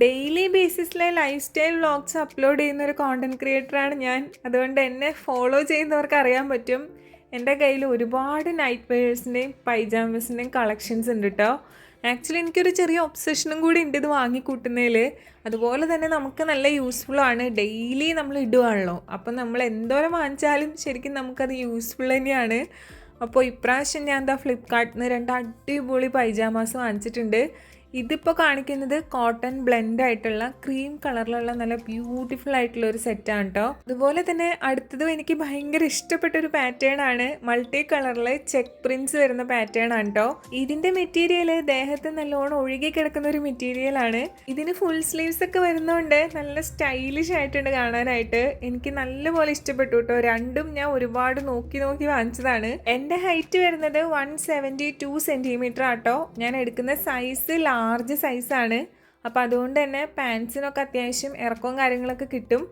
Daily ബേസിസിലെ life style vlogs upload ചെയ്യുന്ന ഒരു കോണ്ടന്റ് ക്രിയേറ്ററാണ് ഞാൻ. അതുകൊണ്ട് എന്നെ ഫോളോ ചെയ്യുന്നവർക്ക് അറിയാൻ പറ്റും എൻ്റെ കയ്യിൽ ഒരുപാട് നൈറ്റ് വെയേഴ്സിൻ്റെയും പൈജാമസിൻ്റെയും കളക്ഷൻസ് ഉണ്ട് കേട്ടോ. ആക്ച്വലി എനിക്കൊരു ചെറിയ ഒബ്സഷനും കൂടി ഉണ്ട് ഇത് വാങ്ങിക്കൂട്ടുന്നതിൽ. അതുപോലെ തന്നെ നമുക്ക് നല്ല യൂസ്ഫുള്ളാണ്, ഡെയിലി നമ്മൾ ഇടുവാണല്ലോ. അപ്പം നമ്മൾ എന്തോരം വാങ്ങിച്ചാലും ശരിക്കും നമുക്കത് യൂസ്ഫുൾ തന്നെയാണ്. അപ്പോൾ ഇപ്രാവശ്യം ഞാൻ എന്താ ഫ്ലിപ്കാർട്ടിൽ നിന്ന് 2 അടിപൊളി പൈജാമാസ് വാങ്ങിച്ചിട്ടുണ്ട്. ഇതിപ്പോൾ കാണിക്കുന്നത് കോട്ടൺ ബ്ലെൻഡ് ആയിട്ടുള്ള ക്രീം കളറിലുള്ള നല്ല ബ്യൂട്ടിഫുൾ ആയിട്ടുള്ള ഒരു സെറ്റാണ് കേട്ടോ. അതുപോലെ തന്നെ അടുത്തതും എനിക്ക് ഭയങ്കര ഇഷ്ടപ്പെട്ട ഒരു പാറ്റേൺ ആണ്. മൾട്ടി കളറിൽ ചെക്ക് പ്രിന്റ്സ് വരുന്ന പാറ്റേൺ ആണ് കേട്ടോ. ഇതിന്റെ മെറ്റീരിയൽ ദേഹത്ത് നല്ലോണം ഒഴുകി കിടക്കുന്ന ഒരു മെറ്റീരിയൽ ആണ്. ഇതിന് ഫുൾ സ്ലീവ്സ് ഒക്കെ വരുന്നതുകൊണ്ട് നല്ല സ്റ്റൈലിഷ് ആയിട്ടുണ്ട് കാണാനായിട്ട്. എനിക്ക് നല്ലപോലെ ഇഷ്ടപ്പെട്ടു കേട്ടോ. രണ്ടും ഞാൻ ഒരുപാട് നോക്കി വാങ്ങിച്ചതാണ്. എൻ്റെ ഹൈറ്റ് വരുന്നത് 172 സെന്റിമീറ്റർ ആട്ടോ. ഞാൻ എടുക്കുന്ന സൈസ് ലാർജ് സൈസാണ്. അപ്പോൾ അതുകൊണ്ട് തന്നെ പാൻസിനൊക്കെ അത്യാവശ്യം ഇറക്കവും കാര്യങ്ങളൊക്കെ കിട്ടും.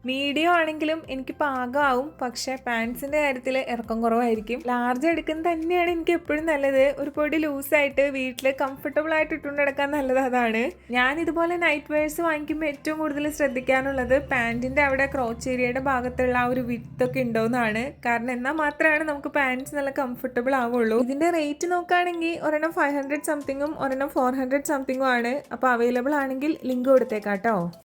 മീഡിയം ആണെങ്കിലും എനിക്ക് പാകമാവും, പക്ഷേ പാൻസിൻ്റെ കാര്യത്തിൽ ഇറക്കം കുറവായിരിക്കും. ലാർജ് എടുക്കുന്നത് തന്നെയാണ് എനിക്ക് എപ്പോഴും നല്ലത്. ഒരു പൊടി ലൂസായിട്ട് വീട്ടിൽ കംഫർട്ടബിൾ ആയിട്ട് ഇട്ടുകൊണ്ട് നടക്കാൻ നല്ലത് അതാണ്. ഞാൻ ഇതുപോലെ നൈറ്റ് വെയേഴ്സ് വാങ്ങിക്കുമ്പോൾ ഏറ്റവും കൂടുതൽ ശ്രദ്ധിക്കാനുള്ളത് പാൻറ്റിൻ്റെ അവിടെ ക്രോച്ച് ഏരിയയുടെ ഭാഗത്തുള്ള ആ ഒരു വിത്തൊക്കെ ഉണ്ടോയെന്നാണ്. കാരണം എന്നാൽ മാത്രമാണ് നമുക്ക് പാൻറ്റ്സ് നല്ല കംഫർട്ടബിൾ ആവുള്ളൂ. ഇതിൻ്റെ റേറ്റ് നോക്കുകയാണെങ്കിൽ ഒരെണ്ണം 500 സംതിങ്ങും ഒരെണ്ണം 400 സംതിങ്ങും ആണ്. അപ്പോൾ അവൈലബിൾ ആണെങ്കിൽ ലിങ്ക് കൊടുത്തേക്കാം കേട്ടോ.